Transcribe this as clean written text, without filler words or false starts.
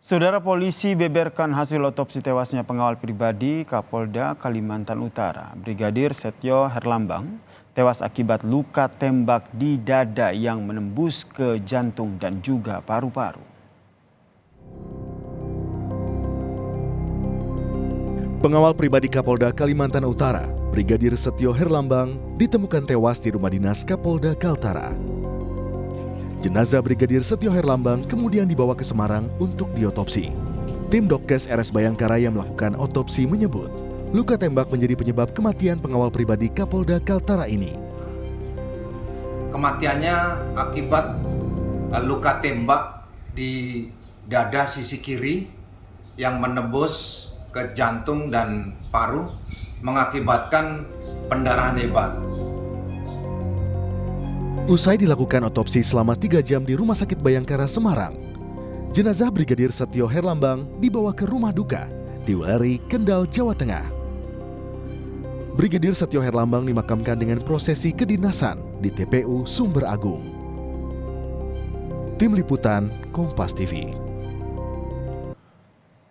Saudara polisi beberkan hasil otopsi tewasnya pengawal pribadi Kapolda Kalimantan Utara, Brigadir Setio Herlambang, tewas akibat luka tembak di dada yang menembus ke jantung dan juga paru-paru. Pengawal pribadi Kapolda Kalimantan Utara, Brigadir Setio Herlambang, ditemukan tewas di rumah dinas Kapolda Kaltara. Jenazah Brigadir Setio Herlambang kemudian dibawa ke Semarang untuk diotopsi. Tim Dokkes RS Bayangkara yang melakukan otopsi menyebut, luka tembak menjadi penyebab kematian pengawal pribadi Kapolda Kaltara ini. Kematiannya akibat luka tembak di dada sisi kiri yang menembus ke jantung dan paru, mengakibatkan pendarahan hebat. Usai dilakukan otopsi selama 3 jam di Rumah Sakit Bayangkara Semarang, jenazah Brigadir Setio Herlambang dibawa ke rumah duka di Weleri, Kendal, Jawa Tengah. Brigadir Setio Herlambang dimakamkan dengan prosesi kedinasan di TPU Sumber Agung. Tim Liputan Kompas TV.